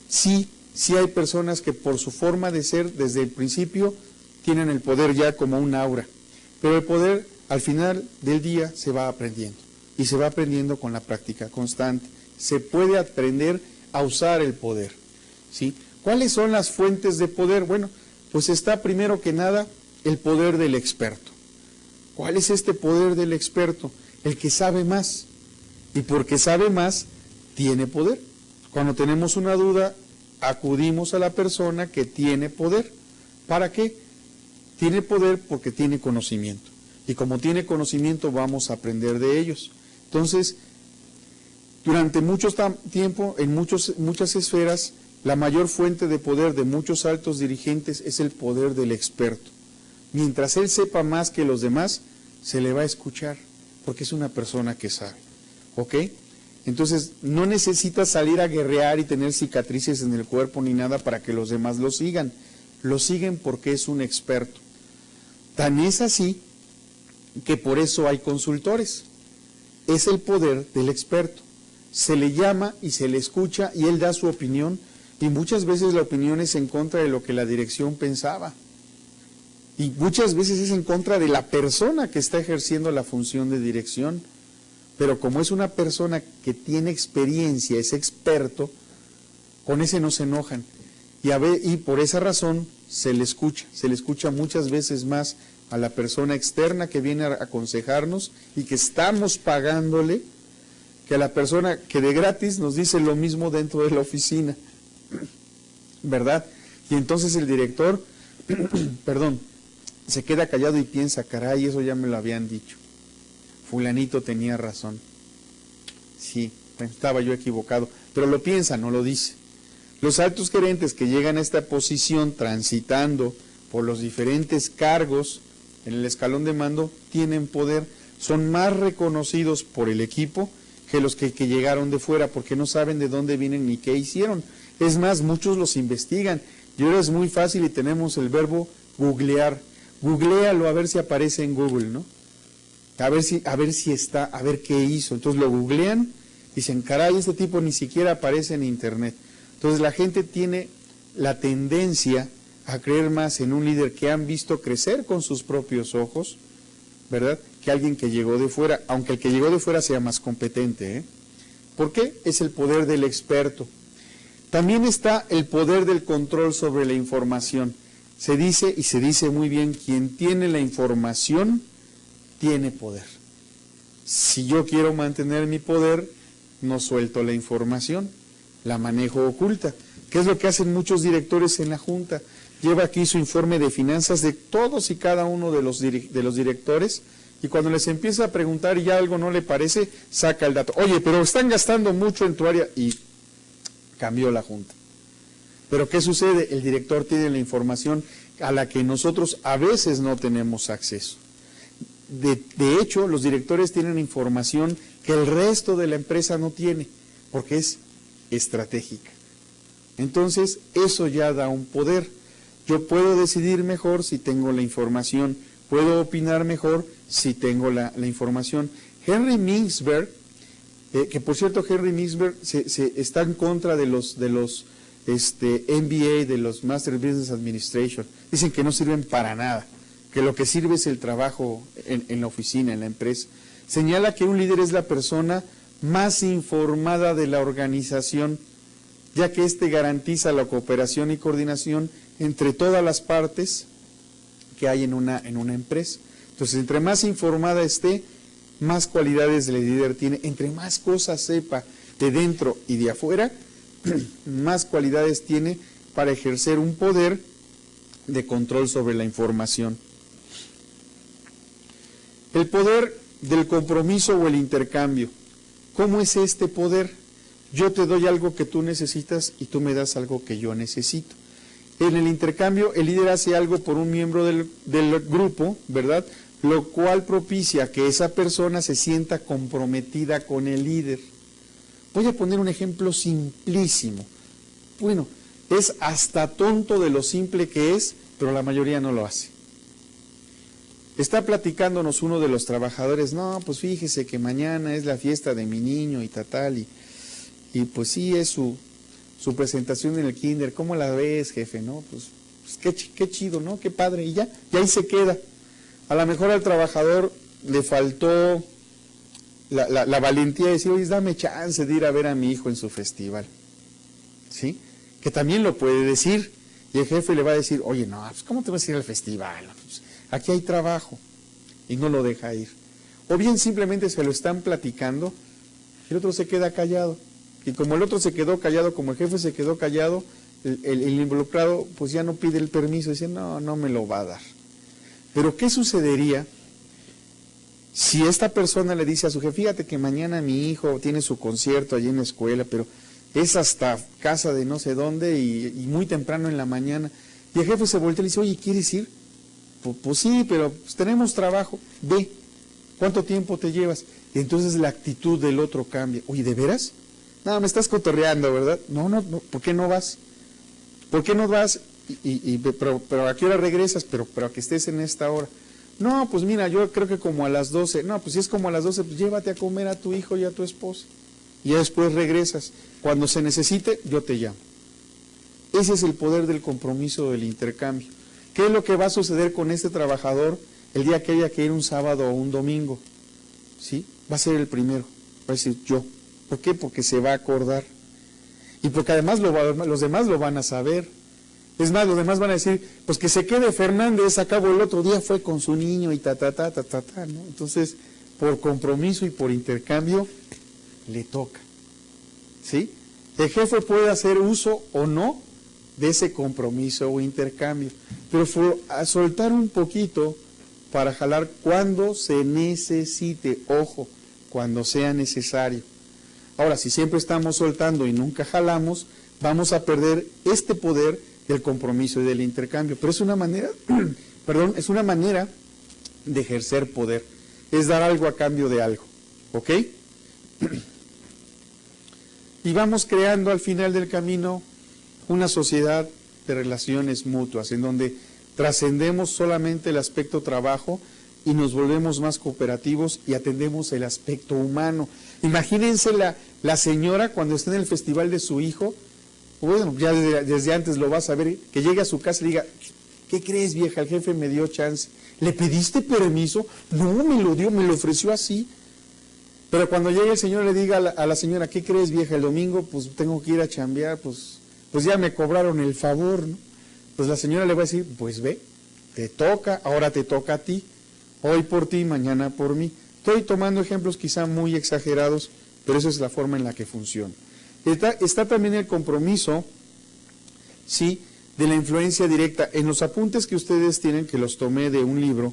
Speaker 1: sí hay personas que por su forma de ser desde el principio tienen el poder ya como un aura, pero el poder al final del día se va aprendiendo y se va aprendiendo con la práctica constante. Se puede aprender a usar el poder, ¿sí? ¿Cuáles son las fuentes de poder? Bueno, pues está primero que nada el poder del experto. ¿Cuál es este poder del experto? El que sabe más. Y porque sabe más, tiene poder. Cuando tenemos una duda, acudimos a la persona que tiene poder. ¿Para qué? Tiene poder porque tiene conocimiento. Y como tiene conocimiento, vamos a aprender de ellos. Entonces, durante mucho tiempo, en muchas esferas, la mayor fuente de poder de muchos altos dirigentes es el poder del experto. Mientras él sepa más que los demás, se le va a escuchar, porque es una persona que sabe. ¿Ok? Entonces, no necesita salir a guerrear y tener cicatrices en el cuerpo ni nada para que los demás lo sigan. Lo siguen porque es un experto. Tan es así que por eso hay consultores. Es el poder del experto. Se le llama y se le escucha y él da su opinión y muchas veces la opinión es en contra de lo que la dirección pensaba. Y muchas veces es en contra de la persona que está ejerciendo la función de dirección. Pero como es una persona que tiene experiencia, es experto, con ese no se enojan. Y por esa razón se le escucha muchas veces más a la persona externa que viene a aconsejarnos y que estamos pagándole, que a la persona que de gratis nos dice lo mismo dentro de la oficina, ¿verdad? Y entonces el director, perdón, se queda callado y piensa, caray, eso ya me lo habían dicho. Fulanito tenía razón. Sí, estaba yo equivocado. Pero lo piensa, no lo dice. Los altos gerentes que llegan a esta posición transitando por los diferentes cargos en el escalón de mando tienen poder, son más reconocidos por el equipo que los que llegaron de fuera, porque no saben de dónde vienen ni qué hicieron. Es más, muchos los investigan. Y ahora es muy fácil y tenemos el verbo googlear. Googléalo a ver si aparece en Google, ¿no? A ver si está, a ver qué hizo. Entonces lo googlean y dicen, caray, este tipo ni siquiera aparece en internet. Entonces la gente tiene la tendencia a creer más en un líder que han visto crecer con sus propios ojos, ¿verdad?, que alguien que llegó de fuera, aunque el que llegó de fuera sea más competente, ¿eh? ¿Por qué? Es el poder del experto. También está el poder del control sobre la información. Se dice, y se dice muy bien, quien tiene la información tiene poder. Si yo quiero mantener mi poder, no suelto la información, la manejo oculta. ¿Qué es lo que hacen muchos directores en la Junta? Lleva aquí su informe de finanzas de todos y cada uno de los directores, y cuando les empieza a preguntar y ya algo no le parece, saca el dato. Oye, pero están gastando mucho en tu área, y cambió la Junta. Pero ¿qué sucede? El director tiene la información a la que nosotros a veces no tenemos acceso. De hecho, los directores tienen información que el resto de la empresa no tiene, porque es estratégica. Entonces, eso ya da un poder. Yo puedo decidir mejor si tengo la información, puedo opinar mejor si tengo la información. Henry Mintzberg, que por cierto Henry Mintzberg está en contra de los MBA, de los Master Business Administration. Dicen que no sirven para nada, que lo que sirve es el trabajo en la oficina, en la empresa. Señala que un líder es la persona más informada de la organización, ya que éste garantiza la cooperación y coordinación entre todas las partes que hay en una empresa. Entonces, entre más informada esté, más cualidades el líder tiene. Entre más cosas sepa de dentro y de afuera, más cualidades tiene para ejercer un poder de control sobre la información. El poder del compromiso o el intercambio. ¿Cómo es este poder? Yo te doy algo que tú necesitas y tú me das algo que yo necesito. En el intercambio, el líder hace algo por un miembro del grupo, ¿verdad?, lo cual propicia que esa persona se sienta comprometida con el líder. Voy a poner un ejemplo simplísimo. Bueno, es hasta tonto de lo simple que es, pero la mayoría no lo hace. Está platicándonos uno de los trabajadores, no, pues fíjese que mañana es la fiesta de mi niño y tal, y pues sí es su presentación en el kinder. ¿Cómo la ves, jefe? No, pues qué chido, ¿no? Qué padre. Y ahí se queda. A lo mejor al trabajador le faltó la valentía de decir, oye, dame chance de ir a ver a mi hijo en su festival. ¿Sí? Que también lo puede decir. Y el jefe le va a decir, oye, no, pues ¿cómo te vas a ir al festival? Pues, aquí hay trabajo. Y no lo deja ir. O bien simplemente se lo están platicando y el otro se queda callado. Y como el otro se quedó callado, como el jefe se quedó callado, el involucrado pues ya no pide el permiso, dice, no me lo va a dar. Pero ¿qué sucedería si esta persona le dice a su jefe, fíjate que mañana mi hijo tiene su concierto allí en la escuela, pero es hasta casa de no sé dónde y muy temprano en la mañana? Y el jefe se voltea y le dice, oye, ¿quieres ir? Pues sí, pero pues tenemos trabajo, ve, ¿cuánto tiempo te llevas? Y entonces la actitud del otro cambia. Oye, ¿de veras? No, me estás cotorreando, ¿verdad? No, ¿por qué no vas? ¿Por qué no vas? Pero ¿a qué hora regresas? Pero a que estés en esta hora. No, pues mira, yo creo que como a las 12. No, pues si es como a las 12, pues llévate a comer a tu hijo y a tu esposa. Y ya después regresas. Cuando se necesite, yo te llamo. Ese es el poder del compromiso, del intercambio. ¿Qué es lo que va a suceder con este trabajador el día que haya que ir un sábado o un domingo? ¿Sí? Va a ser el primero. Va a decir yo. ¿Por qué? Porque se va a acordar. Y porque además los demás lo van a saber. Es más, los demás van a decir, pues que se quede Fernández, acabo el otro día fue con su niño y ¿no? Entonces, por compromiso y por intercambio, le toca. ¿Sí? El jefe puede hacer uso o no de ese compromiso o intercambio, pero a soltar un poquito para jalar cuando se necesite, ojo, cuando sea necesario. Ahora, si siempre estamos soltando y nunca jalamos, vamos a perder este poder del compromiso y del intercambio. Pero es una manera, es una manera de ejercer poder, es dar algo a cambio de algo, ¿ok? Y vamos creando al final del camino una sociedad de relaciones mutuas, en donde trascendemos solamente el aspecto trabajo y nos volvemos más cooperativos y atendemos el aspecto humano. Imagínense la señora cuando está en el festival de su hijo, bueno, ya desde antes lo vas a ver, que llegue a su casa y diga, ¿qué crees, vieja? El jefe me dio chance. ¿Le pediste permiso? No, me lo dio, me lo ofreció así. Pero cuando llegue el señor le diga a la señora, ¿qué crees, vieja? El domingo pues tengo que ir a chambear, pues ya me cobraron el favor, ¿no? Pues la señora le va a decir, pues ve, te toca, ahora te toca a ti, hoy por ti, mañana por mí. Estoy tomando ejemplos quizá muy exagerados, pero esa es la forma en la que funciona. Está también el compromiso, ¿sí?, de la influencia directa. En los apuntes que ustedes tienen, que los tomé de un libro,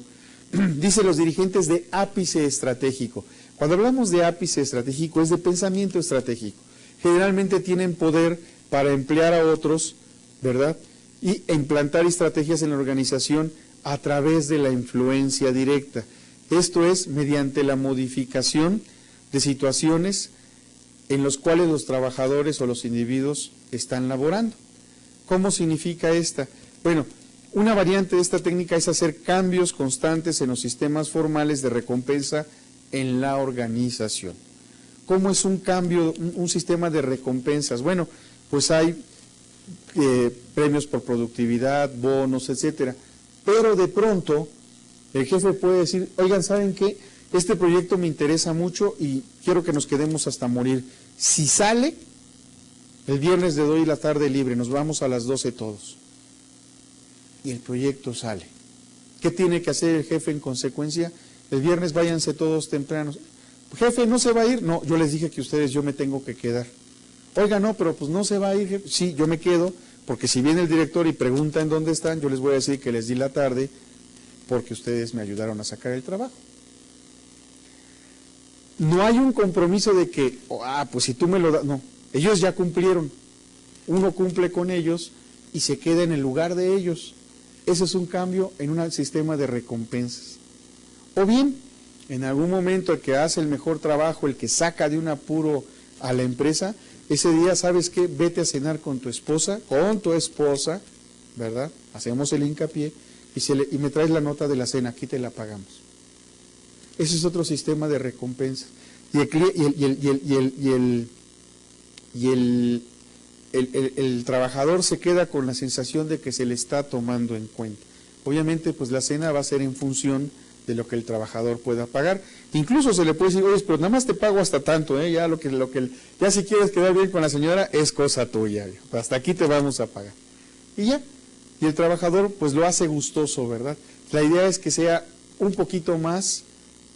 Speaker 1: dice los dirigentes de ápice estratégico. Cuando hablamos de ápice estratégico es de pensamiento estratégico. Generalmente tienen poder para emplear a otros, ¿verdad?, y implantar estrategias en la organización a través de la influencia directa. Esto es mediante la modificación de situaciones en las cuales los trabajadores o los individuos están laborando. ¿Cómo significa esta? Bueno, una variante de esta técnica es hacer cambios constantes en los sistemas formales de recompensa en la organización. ¿Cómo es un cambio, un sistema de recompensas? Bueno, pues hay premios por productividad, bonos, etcétera. Pero de pronto el jefe puede decir, oigan, ¿saben qué? Este proyecto me interesa mucho y quiero que nos quedemos hasta morir. Si sale, el viernes le doy la tarde libre, nos vamos a las 12 todos. Y el proyecto sale. ¿Qué tiene que hacer el jefe en consecuencia? El viernes váyanse todos tempranos. Jefe, ¿no se va a ir? No, yo les dije que ustedes, yo me tengo que quedar. Oiga, no, pero pues no se va a ir, jefe. Sí, yo me quedo, porque si viene el director y pregunta en dónde están, yo les voy a decir que les di la tarde porque ustedes me ayudaron a sacar el trabajo. No hay un compromiso de que, pues si tú me lo das, no, ellos ya cumplieron, uno cumple con ellos y se queda en el lugar de ellos. Ese es un cambio en un sistema de recompensas. O bien, en algún momento el que hace el mejor trabajo, el que saca de un apuro a la empresa, ese día, ¿sabes qué? Vete a cenar con tu esposa, ¿verdad? Hacemos el hincapié y me traes la nota de la cena, aquí te la pagamos. Ese es otro sistema de recompensa. El trabajador se queda con la sensación de que se le está tomando en cuenta. Obviamente, pues la cena va a ser en función de lo que el trabajador pueda pagar. Incluso se le puede decir, oye, pero nada más te pago hasta tanto, ya ya si quieres quedar bien con la señora es cosa tuya, hasta aquí te vamos a pagar. Y ya, y el trabajador pues lo hace gustoso, ¿verdad? La idea es que sea un poquito más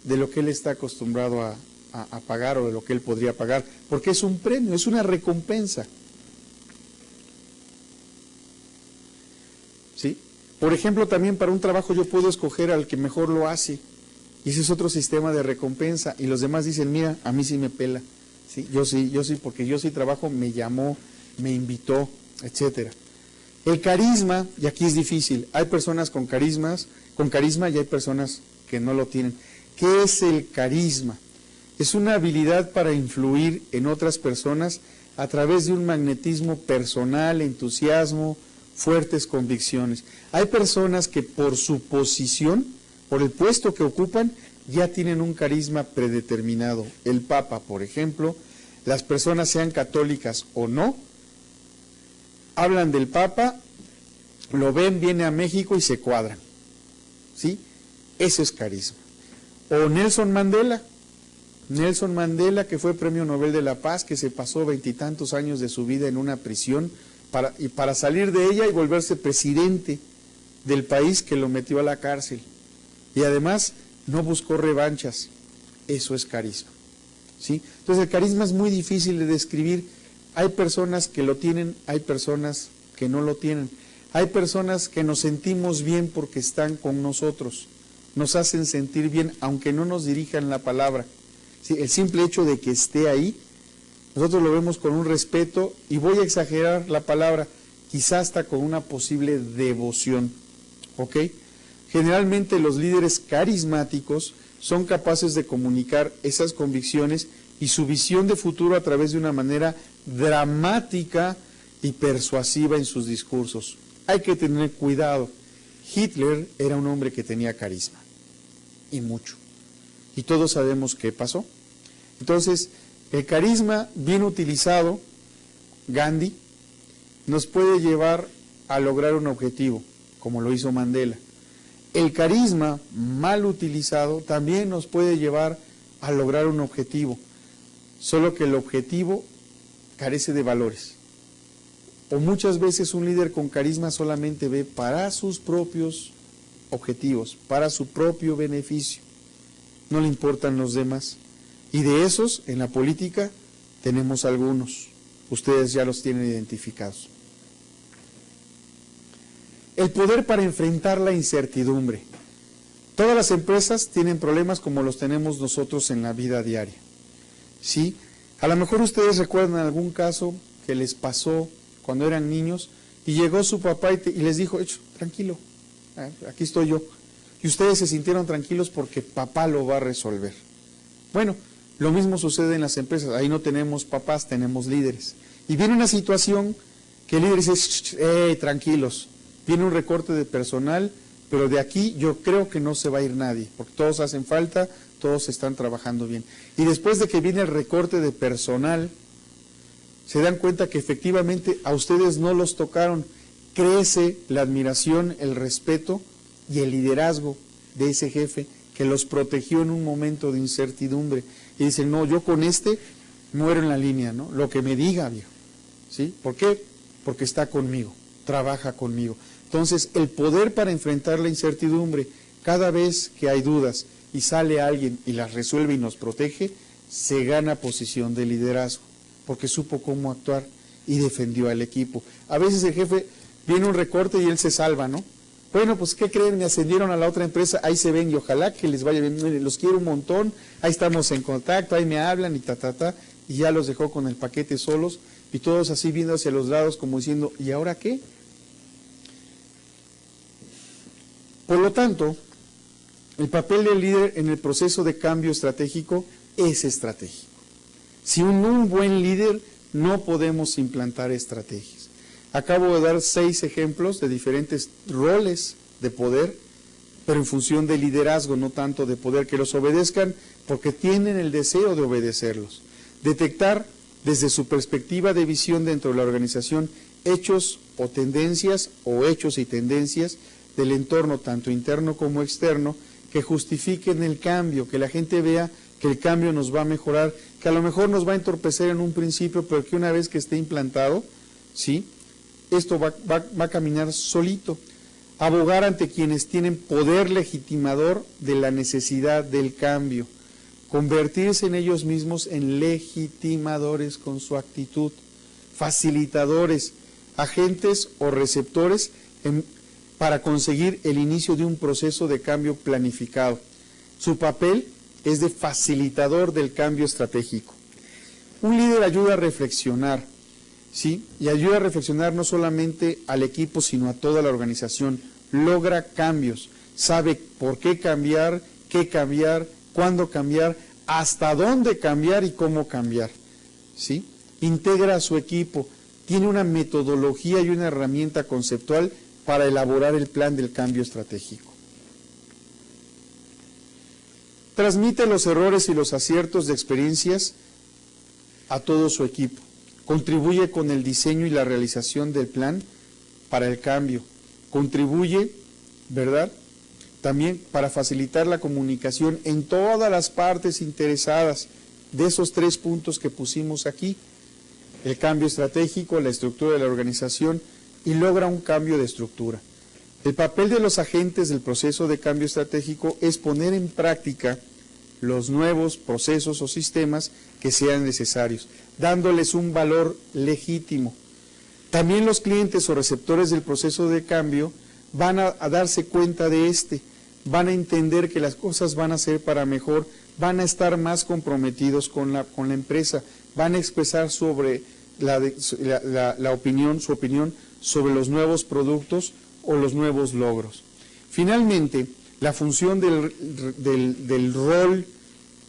Speaker 1: de lo que él está acostumbrado a pagar o de lo que él podría pagar, porque es un premio, es una recompensa. ¿Sí? Por ejemplo, también para un trabajo yo puedo escoger al que mejor lo hace, y ese es otro sistema de recompensa, y los demás dicen, mira, a mí sí me pela, ¿sí? Yo sí, porque yo sí trabajo, me llamó, me invitó, etcétera. El carisma, y aquí es difícil, hay personas con carisma y hay personas que no lo tienen. ¿Qué es el carisma? Es una habilidad para influir en otras personas a través de un magnetismo personal, entusiasmo, fuertes convicciones. Hay personas que por su posición, por el puesto que ocupan, ya tienen un carisma predeterminado. El Papa, por ejemplo, las personas sean católicas o no, hablan del Papa, lo ven, viene a México y se cuadran. ¿Sí? Eso es carisma. O Nelson Mandela, que fue Premio Nobel de la Paz, que se pasó 20 y tantos años de su vida en una prisión para salir de ella y volverse presidente del país que lo metió a la cárcel. Y además no buscó revanchas. Eso es carisma. ¿Sí? Entonces el carisma es muy difícil de describir. Hay personas que lo tienen, hay personas que que no lo tienen. Hay personas que nos sentimos bien porque están con nosotros, nos hacen sentir bien aunque no nos dirijan la palabra. Sí, el simple hecho de que esté ahí, nosotros lo vemos con un respeto, y voy a exagerar la palabra, quizás hasta con una posible devoción, ¿ok? Generalmente los líderes carismáticos son capaces de comunicar esas convicciones y su visión de futuro a través de una manera dramática y persuasiva en sus discursos. Hay que tener cuidado. Hitler era un hombre que tenía carisma, y mucho. Y todos sabemos qué pasó. Entonces, el carisma bien utilizado, Gandhi, nos puede llevar a lograr un objetivo, como lo hizo Mandela. El carisma mal utilizado también nos puede llevar a lograr un objetivo, solo que el objetivo carece de valores. O muchas veces un líder con carisma solamente ve para sus propios objetivos, para su propio beneficio. No le importan los demás. Y de esos, en la política, tenemos algunos. Ustedes ya los tienen identificados. El poder para enfrentar la incertidumbre. Todas las empresas tienen problemas como los tenemos nosotros en la vida diaria. ¿Sí? A lo mejor ustedes recuerdan algún caso que les pasó cuando eran niños y llegó su papá y les dijo, tranquilo, aquí estoy yo. Y ustedes se sintieron tranquilos porque papá lo va a resolver. Bueno, lo mismo sucede en las empresas. Ahí no tenemos papás, tenemos líderes. Y viene una situación que el líder dice, tranquilos, viene un recorte de personal, pero de aquí yo creo que no se va a ir nadie, porque todos hacen falta, todos están trabajando bien. Y después de que viene el recorte de personal, se dan cuenta que efectivamente a ustedes no los tocaron. Crece la admiración, el respeto y el liderazgo de ese jefe que los protegió en un momento de incertidumbre. Y dicen, no, yo con muero en la línea, ¿no? Lo que me diga, viejo. ¿Sí? ¿Por qué? Porque está conmigo, trabaja conmigo. Entonces, el poder para enfrentar la incertidumbre, cada vez que hay dudas y sale alguien y las resuelve y nos protege, se gana posición de liderazgo, porque supo cómo actuar y defendió al equipo. A veces el jefe viene un recorte y él se salva, ¿no? Bueno, pues ¿qué creen? Me ascendieron a la otra empresa, ahí se ven y ojalá que les vaya bien, los quiero un montón, ahí estamos en contacto, ahí me hablan y y ya los dejó con el paquete solos y todos así viendo hacia los lados como diciendo, ¿y ahora qué? Por lo tanto, el papel del líder en el proceso de cambio estratégico es estratégico. Sin un buen líder no podemos implantar estrategias. Acabo de dar 6 ejemplos de diferentes roles de poder, pero en función de liderazgo, no tanto de poder, que los obedezcan porque tienen el deseo de obedecerlos. Detectar desde su perspectiva de visión dentro de la organización hechos o tendencias o hechos y tendencias del entorno, tanto interno como externo, que justifiquen el cambio, que la gente vea que el cambio nos va a mejorar, que a lo mejor nos va a entorpecer en un principio, pero que una vez que esté implantado, ¿sí?, esto va a caminar solito. Abogar ante quienes tienen poder legitimador de la necesidad del cambio. Convertirse en ellos mismos en legitimadores con su actitud. Facilitadores, agentes o receptores para conseguir el inicio de un proceso de cambio planificado. Su papel es de facilitador del cambio estratégico. Un líder ayuda a reflexionar, ¿sí? Y ayuda a reflexionar no solamente al equipo, sino a toda la organización. Logra cambios, sabe por qué cambiar, cuándo cambiar, hasta dónde cambiar y cómo cambiar, ¿sí? Integra a su equipo, tiene una metodología y una herramienta conceptual para elaborar el plan del cambio estratégico. Transmite los errores y los aciertos de experiencias a todo su equipo. Contribuye con el diseño y la realización del plan para el cambio. Contribuye, ¿verdad?, también para facilitar la comunicación en todas las partes interesadas de esos 3 puntos que pusimos aquí. El cambio estratégico, la estructura de la organización y logra un cambio de estructura. El papel de los agentes del proceso de cambio estratégico es poner en práctica los nuevos procesos o sistemas que sean necesarios, dándoles un valor legítimo. También los clientes o receptores del proceso de cambio van a darse cuenta de van a entender que las cosas van a ser para mejor, van a estar más comprometidos con la empresa, van a expresar sobre su opinión sobre los nuevos productos o los nuevos logros. Finalmente, la función del rol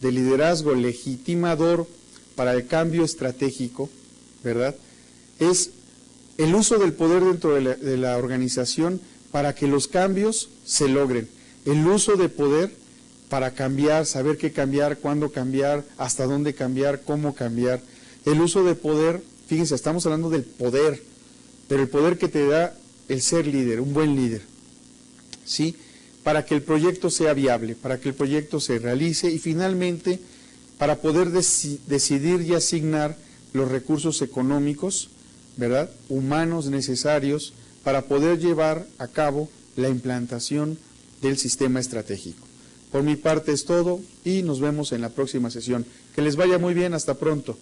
Speaker 1: de liderazgo legitimador para el cambio estratégico, ¿verdad?, es el uso del poder dentro de la organización para que los cambios se logren. El uso de poder para cambiar, saber qué cambiar, cuándo cambiar, hasta dónde cambiar, cómo cambiar. El uso de poder, fíjense, estamos hablando del poder, pero el poder que te da el ser líder, un buen líder, ¿sí?, para que el proyecto sea viable, para que el proyecto se realice y finalmente para poder decidir y asignar los recursos económicos, ¿verdad?, humanos necesarios para poder llevar a cabo la implantación del sistema estratégico. Por mi parte es todo y nos vemos en la próxima sesión. Que les vaya muy bien, hasta pronto.